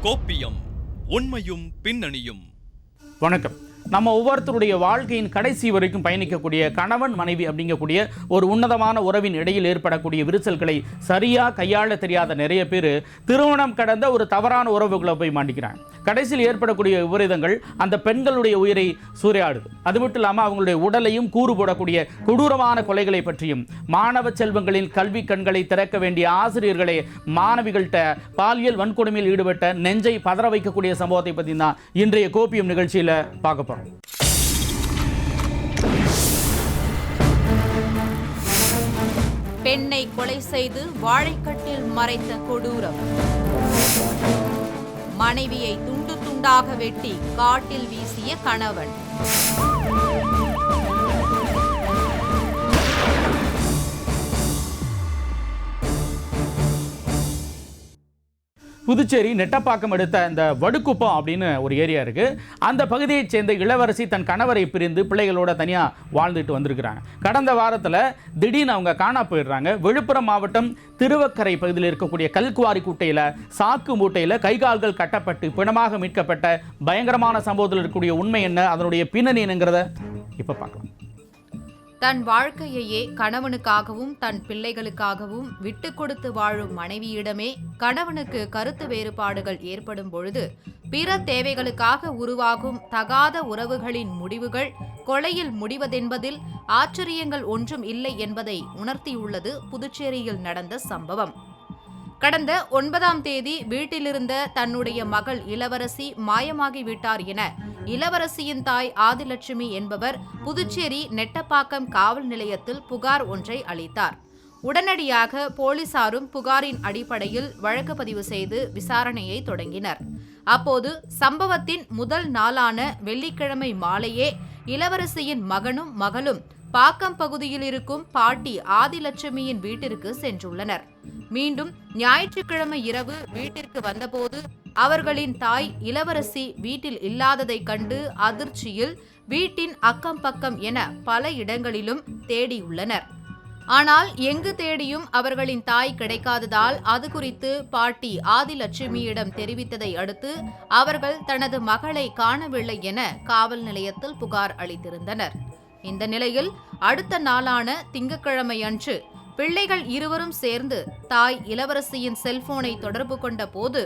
கோப்பியம், உண்மையும் பின்னணியும். வணக்கம். நம்ம ஒவ்வொருத்தருடைய வாழ்க்கையின் கடைசி வரைக்கும் பயணிக்கக்கூடிய கணவன் மனைவி அப்படிங்கக்கூடிய ஒரு உன்னதமான உறவின் இடையில் ஏற்படக்கூடிய விரிசல்களை சரியாக கையாள தெரியாத நிறைய பேர் திருமணம் கடந்த ஒரு தவறான உறவுகளை போய் மாட்டிக்கிறாங்க. கடைசியில் ஏற்படக்கூடிய விபரீதங்கள் அந்த பெண்களுடைய உயிரை சூறையாடுது. அது மட்டும் இல்லாமல் அவங்களுடைய உடலையும் கூறு போடக்கூடிய கொடூரமான கொலைகளை பற்றியும், மாணவ செல்வங்களின் கல்வி கண்களை திறக்க வேண்டிய ஆசிரியர்களே மாணவிகள்கிட்ட பாலியல் வன்கொடுமையில் ஈடுபட்ட நெஞ்சை பதற வைக்கக்கூடிய சம்பவத்தை பற்றி தான் இன்றைய கோப்பியம் நிகழ்ச்சியில் பார்க்க போகிறோம். பெண்ணை கொலை செய்து வாழைக்கட்டில் மறைத்த கொடூரம். மனைவியை துண்டு துண்டாக வெட்டி காட்டில் வீசிய கணவன். புதுச்சேரி நெட்டப்பாக்கம் எடுத்த இந்த வடுக்குப்பம் அப்படின்னு ஒரு ஏரியா இருக்குது. அந்த பகுதியைச் சேர்ந்த இளவரசி தன் கணவரை பிரிந்து பிள்ளைகளோட தனியாக வாழ்ந்துட்டு வந்திருக்கிறாங்க. கடந்த வாரத்தில் திடீர்னு அவங்க காணா போயிடுறாங்க. விழுப்புரம் மாவட்டம் திருவக்கரை பகுதியில் இருக்கக்கூடிய கல்குவாரி குட்டையில் சாக்கு மூட்டையில் கைகால்கள் கட்டப்பட்டு பிணமாக மீட்கப்பட்ட பயங்கரமான சம்பவத்தில் இருக்கக்கூடிய உண்மை என்ன, அதனுடைய பின்னணி என்னங்கிறத இப்போ பார்க்கலாம். தன் வாழ்க்கையையே கணவனுக்காகவும் தன் பிள்ளைகளுக்காகவும் விட்டு கொடுத்து வாழும் மனைவியிடமே கணவனுக்கு கருத்து வேறுபாடுகள் ஏற்படும் பொழுது பிற தேவைகளுக்காக உருவாகும் தகாத உறவுகளின் முடிவுகள் கொலையில் முடிவதென்பதில் ஆச்சரியங்கள் ஒன்றும் இல்லை என்பதை உணர்த்தியுள்ளது புதுச்சேரியில் நடந்த சம்பவம். கடந்த 9ஆம் தேதி வீட்டிலிருந்த தன்னுடைய மகள் இளவரசி மாயமாகிவிட்டார் என இளவரசியின் தாய் ஆதிலட்சுமி என்பவர் புதுச்சேரி நெட்டப்பாக்கம் காவல் நிலையத்தில் புகார் ஒன்றை அளித்தார். உடனடியாக போலீசாரும் புகாரின் அடிப்படையில் வழக்கு பதிவு செய்து விசாரணையை தொடங்கினர். அப்போது சம்பவத்தின் முதல் நாளான வெள்ளிக்கிழமை மாலையே இளவரசியின் மகனும் மகளும் பாக்கம் பகுதியில் இருக்கும் பாட்டி ஆதிலட்சுமியின் வீட்டிற்கு சென்றுள்ளனர். மீண்டும் ஞாயிற்றுக்கிழமை இரவு வீட்டிற்கு வந்தபோது அவர்களின் தாய் இளவரசி வீட்டில் இல்லாததைக் கண்டு அதிர்ச்சியில் வீட்டின் அக்கம் பக்கம் என பல இடங்களிலும் தேடியுள்ளனர். ஆனால் எங்கு தேடியும் அவர்களின் தாய் கிடைக்காததால் அது குறித்து பாட்டி ஆதிலட்சுமியிடம் தெரிவித்ததை அடுத்து அவர்கள் தனது மகளை காணவில்லை என காவல் நிலையத்தில் புகார் அளித்திருந்தனர். இந்த நிலையில் அடுத்த நாளான திங்கட்கிழமை அன்று பிள்ளைகள் இருவரும் சேர்ந்து தாய் இளவரசியின் செல்போனை தொடர்பு கொண்ட போது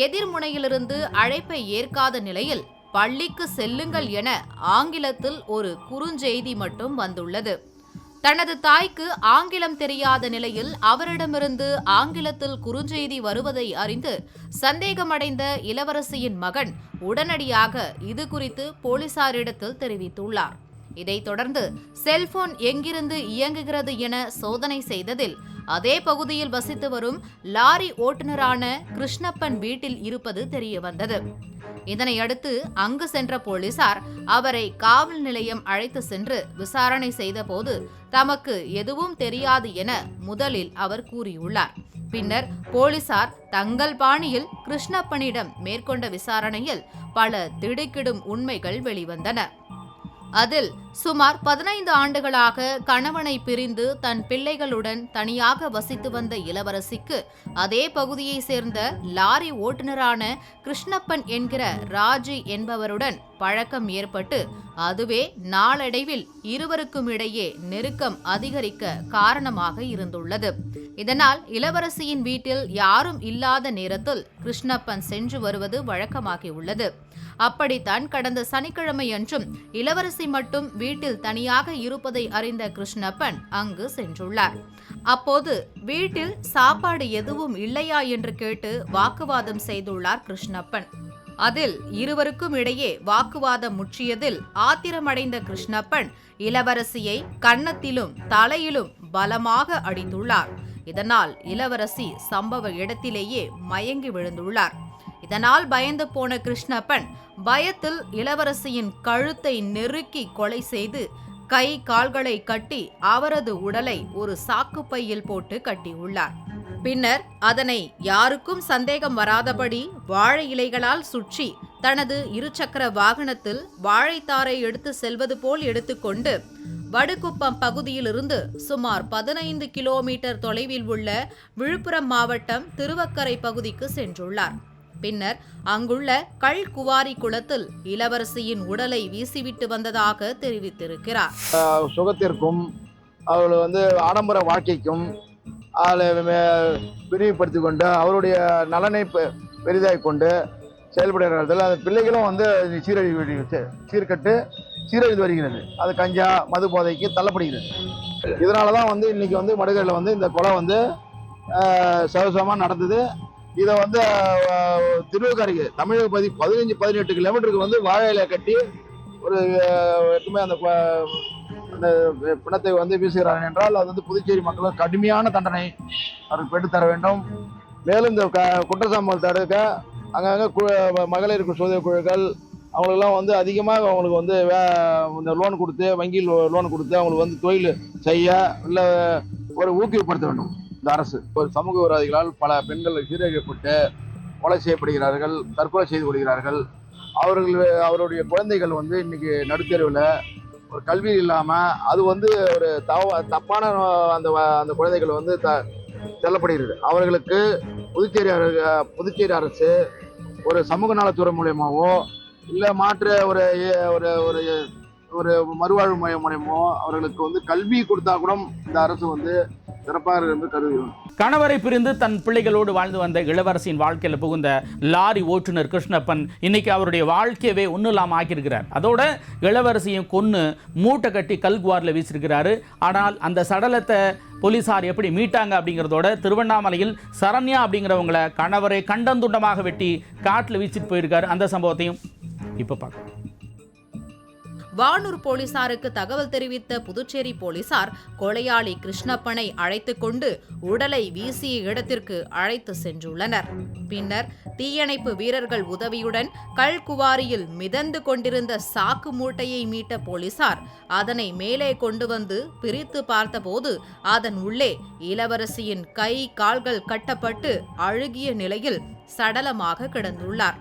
எதிர்முனையிலிருந்து அழைப்பை ஏற்காத நிலையில் பள்ளிக்கு செல்லுங்கள் என ஆங்கிலத்தில் ஒரு குறுஞ்செய்தி மட்டும் வந்துள்ளது. தனது தாய்க்கு ஆங்கிலம் தெரியாத நிலையில் அவரிடமிருந்து ஆங்கிலத்தில் குறுஞ்செய்தி வருவதை அறிந்து சந்தேகமடைந்த இளவரசியின் மகன் உடனடியாக இது குறித்து போலீசாரிடத்தில் தெரிவித்துள்ளார். இதைத் தொடர்ந்து செல்போன் எங்கிருந்து இயங்குகிறது என சோதனை செய்ததில் அதே பகுதியில் வசித்து வரும் லாரி ஓட்டுநரான கிருஷ்ணப்பன் வீட்டில் இருப்பது தெரியவந்தது. இதனையடுத்து அங்கு சென்ற போலீசார் அவரை காவல் நிலையம் அழைத்து சென்று விசாரணை செய்தபோது தமக்கு எதுவும் தெரியாது என முதலில் அவர் கூறியுள்ளார். பின்னர் போலீசார் தங்கள் பாணியில் கிருஷ்ணப்பனிடம் மேற்கொண்ட விசாரணையில் பல திடுக்கிடும் உண்மைகள் வெளிவந்தன. அதில் சுமார் 15 ஆண்டுகளாக கணவனை பிரிந்து தன் பிள்ளைகளுடன் தனியாக வசித்து வந்த இளவரசிக்கு அதே பகுதியை சேர்ந்த லாரி ஓட்டுநரான கிருஷ்ணப்பன் என்கிற ராஜி என்பவருடன் பழக்கம் ஏற்பட்டு அதுவே நாளடைவில் இருவருக்கும் இடையே நெருக்கம் அதிகரிக்க காரணமாக இருந்துள்ளது. இதனால் இளவரசியின் வீட்டில் யாரும் இல்லாத நேரத்தில் கிருஷ்ணப்பன் சென்று வருவது வழக்கமாகியுள்ளது. அப்படித்தான் கடந்த சனிக்கிழமை அன்றும் இளவரசி மட்டும் வீட்டில் தனியாக இருப்பதை அறிந்த கிருஷ்ணப்பன் அங்கு சென்றுள்ளார். அப்போது வீட்டில் சாப்பாடு எதுவும் இல்லையா என்று கேட்டு வாக்குவாதம் செய்துள்ளார் கிருஷ்ணப்பன். அதில் இருவருக்கும் இடையே வாக்குவாதம் முற்றியதில் ஆத்திரமடைந்த கிருஷ்ணப்பன் இளவரசியை கன்னத்திலும் தலையிலும் பலமாக அடித்துள்ளார். இதனால் இளவரசி சம்பவ இடத்திலேயே மயங்கி விழுந்துள்ளார். இதனால் பயந்து போன கிருஷ்ணப்பன் பயத்தில் இளவரசியின் கழுத்தை நெருக்கி கொலை செய்து கை கால்களை கட்டி அவரது உடலை ஒரு சாக்குப்பையில் போட்டு கட்டியுள்ளார். பின்னர் அதனை யாருக்கும் சந்தேகம் வராதபடி வாழை இலைகளால் சுற்றி தனது இருசக்கர வாகனத்தில் வாழைத்தாரை எடுத்து செல்வது போல் எடுத்துக்கொண்டு வடுகுப்பம் பகுதியிலிருந்து சுமார் 15 கிலோமீட்டர் தொலைவில் உள்ள விழுப்புரம் மாவட்டம் திருவக்கரை பகுதிக்கு சென்றுள்ளார். பின்னர் அங்குள்ள கல்குவாரி குளத்தில் இளவரசியின் உடலை வீசிவிட்டு வந்ததாக தெரிவித்திருக்கிறார். சுகத்திற்கும் அவர்கள் ஆடம்பர வாழ்க்கைக்கும் விரிவுபடுத்திக் கொண்டு அவருடைய நலனை பெரிதாய் கொண்டு செயல்படுகிறார்கள். அந்த பிள்ளைகளும் சீரழிந்து வருகிறது. அது கஞ்சா மது போதைக்கு தள்ளப்படுகிறது. இதனால தான் இன்னைக்கு மடுகரில் இந்த கொலை சவசமாக நடந்தது. இதை திருவக்கரைக்கு தமிழக 15-18 கிலோமீட்டருக்கு வாழையில கட்டி ஒரு எட்டுமே அந்த பிணத்தை வீசுகிறார்கள் என்றால் அது புதுச்சேரி மக்களும் கடுமையான தண்டனை அவர்கள் பெற்றுத்தர வேண்டும். மேலும் இந்த குற்றச்சம்பவம் தடுக்க அங்கங்கே மகளிர் சுய குழுக்கள் அவங்களுக்கெல்லாம் அதிகமாக அவங்களுக்கு லோன் கொடுத்து வங்கியில் லோன் கொடுத்து அவங்களுக்கு தொழில் செய்ய இல்லை ஒரு ஊக்குவிப்படுத்த வேண்டும். இந்த அரசு ஒரு சமூக விரோதிகளால் பல பெண்கள் சீரழிக்கப்பட்டு கொலை செய்யப்படுகிறார்கள், தற்கொலை செய்து கொள்கிறார்கள். அவருடைய குழந்தைகள் இன்னைக்கு நடுத்தெருவில் ஒரு கல்வி இல்லாமல் அது ஒரு தப்பான அந்த குழந்தைகள் செல்லப்படுகிறது. அவர்களுக்கு புதுச்சேரி அரசு ஒரு சமூக நலத்துறை மூலியமாவோ இல்லை மாற்று ஒரு ஒரு ஒரு மறுவாழ்வு மையம் மூலியமோ அவர்களுக்கு கல்வி கொடுத்தா கூட இந்த அரசு சிறப்பாக என்று கருதுகிறோம். கணவரை பிரிந்து தன் பிள்ளைகளோடு வாழ்ந்து வந்த இளவரசியின் வாழ்க்கையில் புகுந்த லாரி ஓட்டுநர் கிருஷ்ணப்பன் இன்னைக்கு அவருடைய வாழ்க்கையவே ஒன்றும் இல்லாமல் ஆக்கியிருக்கிறார். அதோட இளவரசியும் கொன்று மூட்டை கட்டி கல்குவாரில் வீசியிருக்கிறாரு. ஆனால் அந்த சடலத்தை போலீசார் எப்படி மீட்டாங்க அப்படிங்கிறதோட திருவண்ணாமலையில் சரண்யா அப்படிங்கிறவங்களை கணவரை கண்டந்துண்டமாக வெட்டி காட்டில் வீசிட்டு போயிருக்காரு. அந்த சம்பவத்தையும் இப்போ பார்க்கலாம். வானூர் போலீசாருக்கு தகவல் தெரிவித்த புதுச்சேரி போலீசார் கொலையாளி கிருஷ்ணப்பனை அழைத்து கொண்டு உடலை வீசிய இடத்திற்கு அழைத்து சென்றுள்ளனர். பின்னர் தீயணைப்பு வீரர்கள் உதவியுடன் கல்குவாரியில் மிதந்து கொண்டிருந்த சாக்கு மூட்டையை மீட்ட போலீசார் அதனை மேலே கொண்டு வந்து பிரித்து பார்த்தபோது அதன் உள்ளே இளவரசியின் கை கால்கள் கட்டப்பட்டு அழுகிய நிலையில் சடலமாக கிடந்துள்ளார்.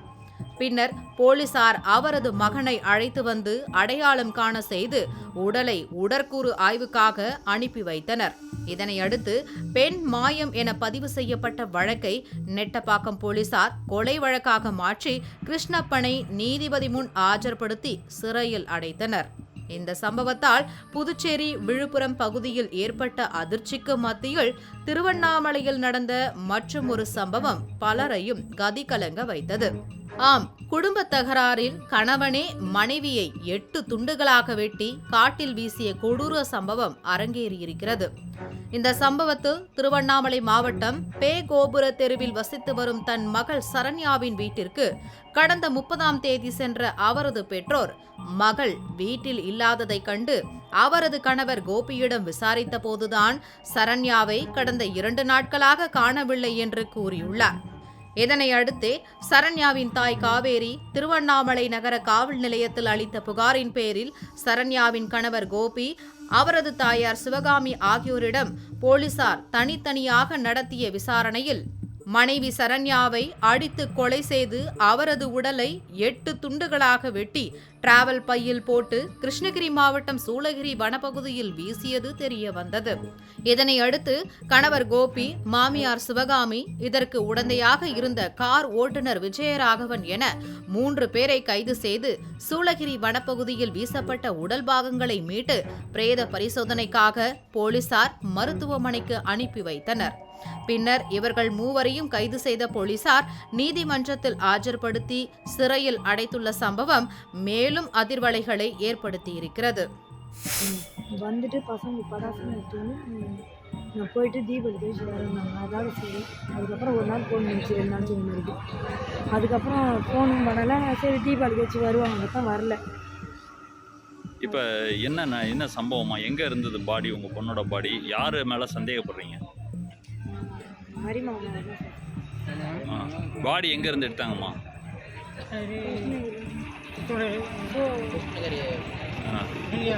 பின்னர் போலீசார் அவரது மகனை அழைத்து வந்து அடையாளம் காண செய்து உடலை உடற்கூறு ஆய்வுக்காக அனுப்பி வைத்தனர். இதனையடுத்து பெண் மாயம் என பதிவு செய்யப்பட்ட வழக்கை நெட்டப்பாக்கம் போலீசார் கொலை வழக்காக மாற்றி கிருஷ்ணப்பனை நீதிபதி முன் ஆஜர்படுத்தி சிறையில் அடைத்தனர். இந்த சம்பவத்தால் புதுச்சேரி விழுப்புரம் பகுதியில் ஏற்பட்ட அதிர்ச்சிக்கு மத்தியில் திருவண்ணாமலையில் நடந்த மற்றும் ஒரு சம்பவம் பலரையும் கதிகலங்க வைத்தது. ஆம், குடும்ப தகராறில் கணவனே மனைவியை 8 துண்டுகளாக வெட்டி காட்டில் வீசிய கொடூர சம்பவம் அரங்கேறியிருக்கிறது. இந்த சம்பவத்தில் திருவண்ணாமலை மாவட்டம் பே கோபுர தெருவில் வசித்து வரும் தன் மகள் சரண்யாவின் வீட்டிற்கு கடந்த 30ஆம் தேதி சென்ற அவரது பெற்றோர் மகள் வீட்டில் இல்லாததை கண்டு அவரது கணவர் கோபியிடம் விசாரித்த போதுதான் சரண்யாவை கடந்த 2 நாட்களாக காணவில்லை என்று கூறியுள்ளார். இதனை அடுத்தே சரண்யாவின் தாய் காவேரி திருவண்ணாமலை நகர காவல் நிலையத்தில் அளித்த புகாரின் பேரில் சரண்யாவின் கணவர் கோபி, அவரது தாயார் சிவகாமி ஆகியோரிடம் போலீசார் தனித்தனியாக நடத்திய விசாரணையில் மனைவி சரண்யாவை அடித்து கொலை செய்து அவரது உடலை 8 துண்டுகளாக வெட்டி டிராவல் பையில் போட்டு கிருஷ்ணகிரி மாவட்டம் சூளகிரி வனப்பகுதியில் வீசியது தெரிய வந்தது. இதனை அடுத்து கணவர் கோபி, மாமியார் சிவகாமி, இதற்கு உடந்தையாக இருந்த கார் ஓட்டுநர் விஜயராகவன் என 3 பேரை கைது செய்து சூளகிரி வனப்பகுதியில் வீசப்பட்ட உடல் பாகங்களை மீட்டு பிரேத பரிசோதனைக்காக போலீசார் மருத்துவமனைக்கு அனுப்பி வைத்தனர். பின்னர் இவர்கள் 3வரையும் கைது செய்த போலீசார் நீதிமன்றத்தில் ஆஜர்படுத்தி சிறையில் அடைத்துள்ள சம்பவம் மேலும் அதிர்வலைகளை ஏற்படுத்தியிருக்கிறது. வந்துட்டு பசங்க படாசம் எடுத்துன்னு நான் போயிட்டு தீபாவளி கழிச்சு வரேன்னாங்க. அதாவது சரி, அதுக்கப்புறம் ஒரு நாள் ஃபோன் பண்ணிச்சு, 2 நாள் சொன்ன மாதிரி. அதுக்கப்புறம் ஃபோனும் பண்ணலை. சரி தீபாவளி கழிச்சு வருவாங்க, தான் வரல. இப்போ என்ன சம்பவமா? எங்கே இருந்தது பாடி? உங்கள் பொண்ணோட பாடி யார் மேலே சந்தேகப்படுறீங்க? பாடி எங்கே இருந்து எடுத்தாங்கம்மா?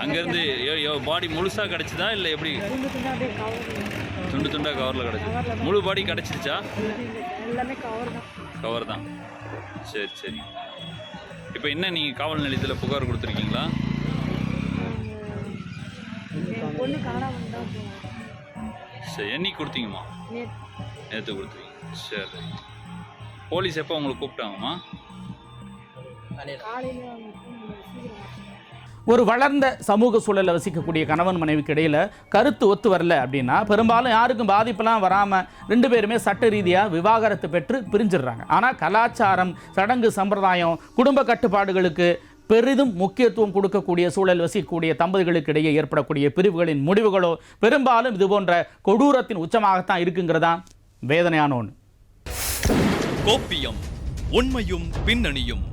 அங்கேருந்து பாடி முழுசாக கிடச்சிதா இல்லை எப்படி? துண்டு துண்டாக கவரில் கிடச்சி. முழு பாடி கிடச்சிருச்சா? கவர் தான். சரி சரி. இப்போ என்ன நீங்கள் காவல் நிலையத்தில் புகார் கொடுத்துருக்கீங்களா? சரி, என்னைக்கு கொடுத்தீங்கம்மா? நேற்று கொடுத்துருக்கீங்க. சரி. போலீஸ் எப்போ உங்களுக்கு கூப்பிட்டாங்கம்மா? காலையில் அவங்க ஃபோன் பண்ணி சீக்கிரம் வர சொன்னாங்க. ஒரு வளர்ந்த சமூக சூழலில் வசிக்கக்கூடிய கணவன் மனைவிக்கு இடையில் கருத்து ஒத்து வரல அப்படின்னா பெரும்பாலும் யாருக்கும் பாதிப்பெல்லாம் வராமல் 2 பேருமே சட்ட ரீதியாக விவாகரத்து பெற்று பிரிஞ்சிடுறாங்க. ஆனால் கலாச்சாரம், சடங்கு, சம்பிரதாயம், குடும்ப கட்டுப்பாடுகளுக்கு பெரிதும் முக்கியத்துவம் கொடுக்கக்கூடிய சூழல் வசிக்கக்கூடிய தம்பதிகளுக்கு இடையே ஏற்படக்கூடிய பிரிவுகளின் முடிவுகளோ பெரும்பாலும் இது போன்ற கொடூரத்தின் உச்சமாகத்தான் இருக்குங்கிறதா வேதனையான ஒன்று. கோப்பியம் உண்மையும் பின்னணியும்.